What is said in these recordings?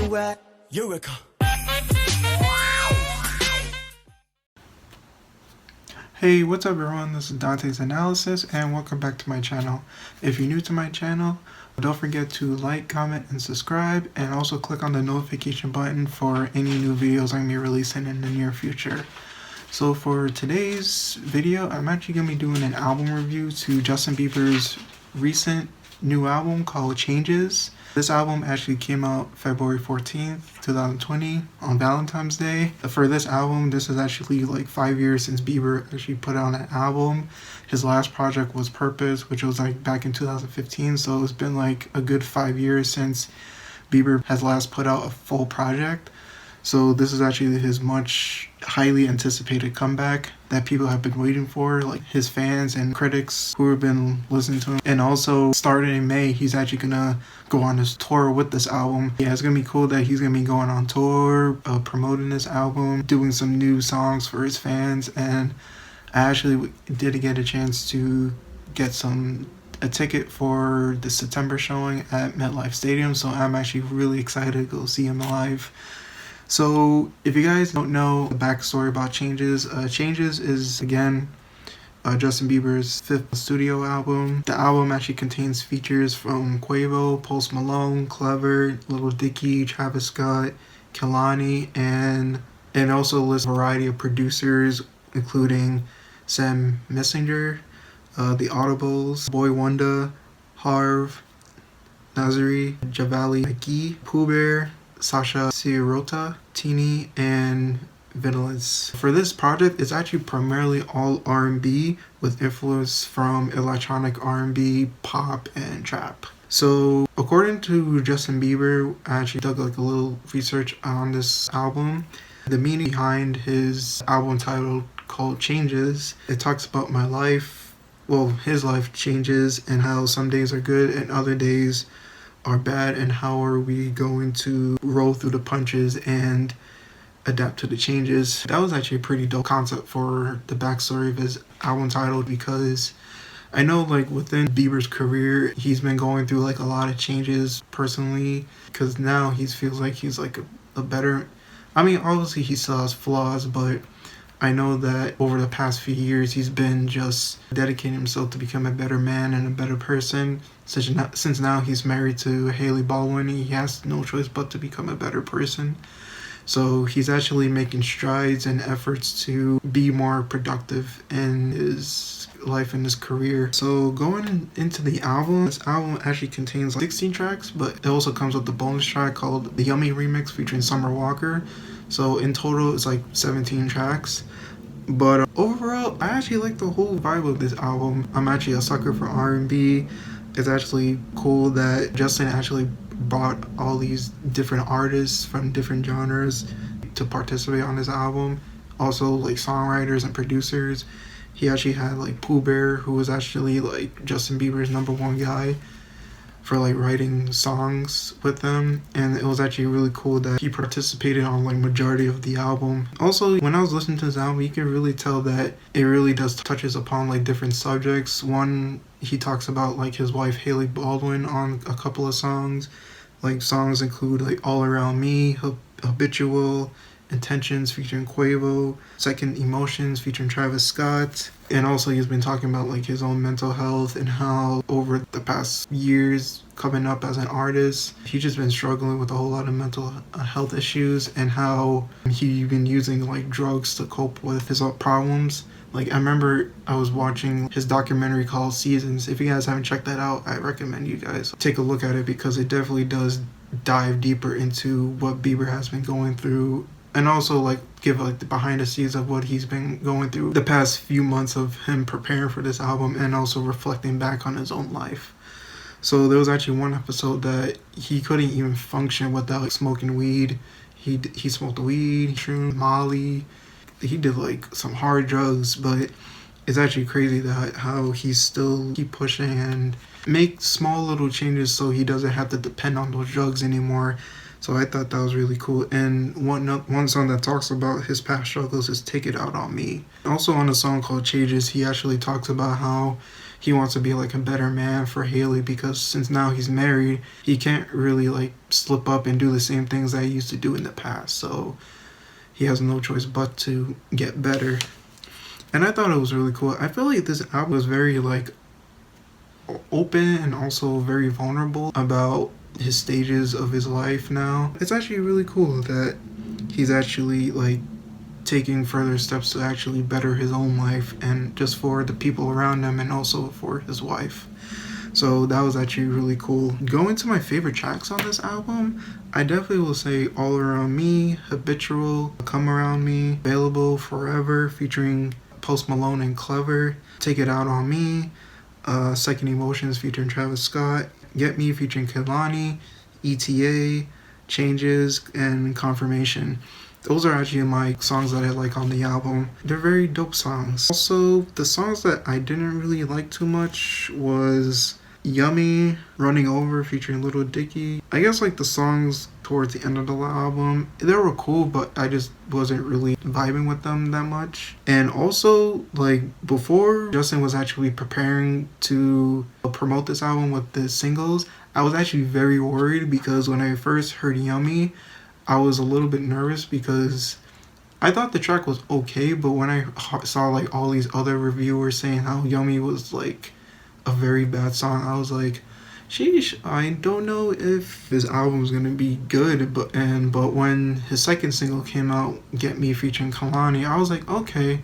somewhere. Eureka. Hey, what's up everyone, this is Dante's Analysis and welcome back to my channel. If you're new to my channel, don't forget to like, comment, and subscribe, and also click on the notification button for any new videos I'm going to be releasing in the near future. So for today's video, I'm actually going to be doing an album review to Justin Bieber's recent new album called Changes. This album actually came out February 14th, 2020 on Valentine's Day. For this album, this is actually like 5 years since Bieber actually put out an album. His last project was Purpose, which was like back in 2015. So it's been like a good 5 years since Bieber has last put out a full project. So this is actually his much highly anticipated comeback that people have been waiting for, like his fans and critics who have been listening to him. And also starting in May, he's actually gonna go on this tour with this album. Yeah, it's gonna be cool that he's gonna be going on tour, promoting this album, doing some new songs for his fans. And I actually did get a chance to get a ticket for the September showing at MetLife Stadium, so I'm actually really excited to go see him live. So if you guys don't know the backstory about Changes, Changes is again Justin Bieber's 5th studio album. The album actually contains features from Quavo, Post Malone, Clever, Lil Dicky, Travis Scott, Kehlani, and also lists a variety of producers including Sam Messenger, The Audibles, Boy Wonder, Harv, Nazari, Javali McGee, Pooh Bear, Sasha Sierota, Teeny, and Vinylance. For this project, it's actually primarily all R&B with influence from electronic R&B, pop, and trap. So according to Justin Bieber, I actually dug like a little research on this album. The meaning behind his album title called Changes, it talks about my life, well, his life changes, and how some days are good and other days are bad, and how are we going to roll through the punches and adapt to the changes. That was actually a pretty dope concept for the backstory of his album title, because I know like within Bieber's career he's been going through like a lot of changes personally, because now he feels like he's like a better, I mean obviously he still has flaws, but I know that over the past few years he's been just dedicating himself to become a better man and a better person. Since now he's married to Hailey Baldwin, he has no choice but to become a better person. So he's actually making strides and efforts to be more productive in his life and his career. So going into the album, this album actually contains 16 tracks, but it also comes with a bonus track called the Yummy Remix featuring Summer Walker. So in total it's like 17 tracks. But overall, I actually like the whole vibe of this album. I'm actually a sucker for R&B. It's actually cool that Justin actually brought all these different artists from different genres to participate on this album. Also like songwriters and producers. He actually had like Pooh Bear, who was actually like Justin Bieber's #1 guy for like writing songs with them, and it was actually really cool that he participated on like majority of the album. Also, when I was listening to this album, you can really tell that it really does touches upon like different subjects. One, he talks about like his wife Hailey Baldwin on a couple of songs. Like songs include like All Around Me, Habitual, Intentions featuring Quavo, Second Emotions featuring Travis Scott. And also he's been talking about like his own mental health and how over the past years coming up as an artist, he's just been struggling with a whole lot of mental health issues, and how he's been using like drugs to cope with his problems. Like I remember I was watching his documentary called Seasons. If you guys haven't checked that out, I recommend you guys take a look at it, because it definitely does dive deeper into what Bieber has been going through, and also like give like the behind the scenes of what he's been going through the past few months of him preparing for this album, and also reflecting back on his own life. So there was actually one episode that he couldn't even function without like, smoking weed. He smoked weed, shrooms, Molly. He did like some hard drugs, but it's actually crazy that how he still keep pushing and make small little changes so he doesn't have to depend on those drugs anymore. So I thought that was really cool. And one song that talks about his past struggles is Take It Out on Me. Also on a song called Changes, he actually talks about how he wants to be like a better man for Haley, because since now he's married, he can't really like slip up and do the same things that he used to do in the past. So he has no choice but to get better. And I thought it was really cool. I feel like this album was very like open and also very vulnerable about his stages of his life now. It's actually really cool that he's actually like taking further steps to actually better his own life, and just for the people around him and also for his wife. So that was actually really cool. Going to my favorite tracks on this album, I definitely will say All Around Me, Habitual, Come Around Me, Available, Forever featuring Post Malone and Clever, Take It Out on Me, Second Emotions featuring Travis Scott, Get Me featuring Kehlani, ETA, Changes, and Confirmation. Those are actually my songs that I like on the album. They're very dope songs. Also, the songs that I didn't really like too much was Yummy, Running Over featuring Little Dicky. I guess like the songs towards the end of the album, they were cool, but I just wasn't really vibing with them that much. And also, like before Justin was actually preparing to promote this album with the singles, I was actually very worried, because when I first heard Yummy, I was a little bit nervous because I thought the track was okay, but when I saw like all these other reviewers saying how Yummy was like a very bad song, I was like, sheesh, I don't know if this album is gonna be good. But when his second single came out, Get Me featuring Kalani, I was like, okay,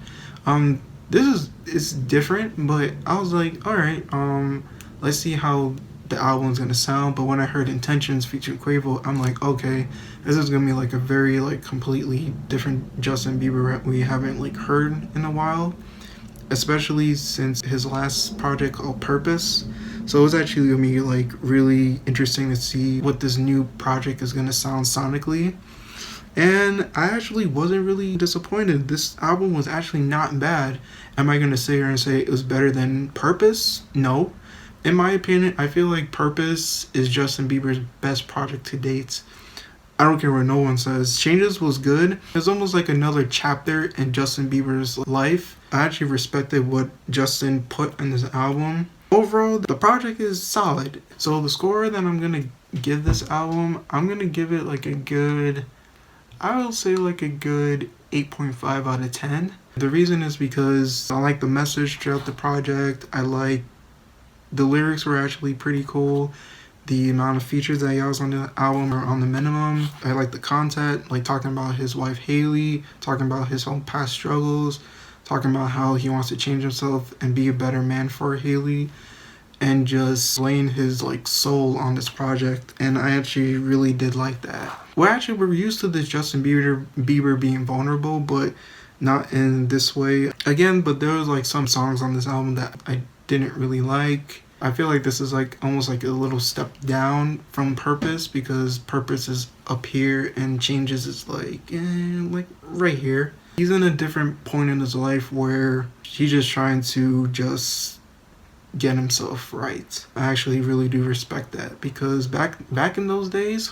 it's different, but I was like, all right, let's see how the album's gonna sound. But when I heard Intentions featuring Quavo, I'm like, okay, this is gonna be like a very like completely different Justin Bieber we haven't like heard in a while, especially since his last project called Purpose. So it was actually gonna be like really interesting to see what this new project is gonna sound sonically. And I actually wasn't really disappointed. This album was actually not bad. Am I gonna sit here and say it was better than Purpose? No. In my opinion, I feel like Purpose is Justin Bieber's best project to date. I don't care what no one says. Changes was good. It's almost like another chapter in Justin Bieber's life. I actually respected what Justin put in this album. Overall, the project is solid. So the score that I'm gonna give this album, I'm gonna give it like a good, I will say like a good 8.5 out of 10. The reason is because I like the message throughout the project. I like the lyrics were actually pretty cool. The amount of features that he has on the album are on the minimum. I like the content, like talking about his wife Haley, talking about his own past struggles, talking about how he wants to change himself and be a better man for Haley, and just laying his like soul on this project. And I actually really did like that. We're used to this Justin Bieber being vulnerable, but not in this way. Again, but there was like some songs on this album that I didn't really like. I feel like this is like almost like a little step down from Purpose, because Purpose is up here and Changes is like right here. He's in a different point in his life where he's just trying to just get himself right. I actually really do respect that, because back in those days,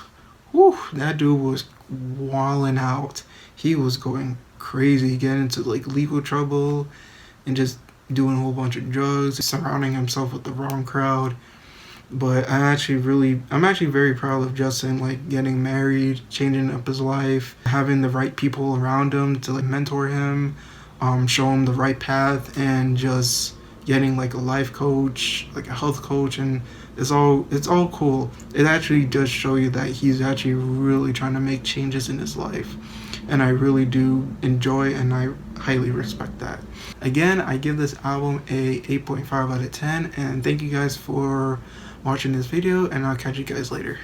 whew, that dude was wilding out. He was going crazy, getting into like legal trouble and just doing a whole bunch of drugs, surrounding himself with the wrong crowd. But I'm actually very proud of Justin, like getting married, changing up his life, having the right people around him to like mentor him, show him the right path, and just getting like a life coach, like a health coach, and it's all cool. It actually does show you that he's actually really trying to make changes in his life. And I really do enjoy and I highly respect that. Again, I give this album a 8.5 out of 10, and thank you guys for watching this video, and I'll catch you guys later.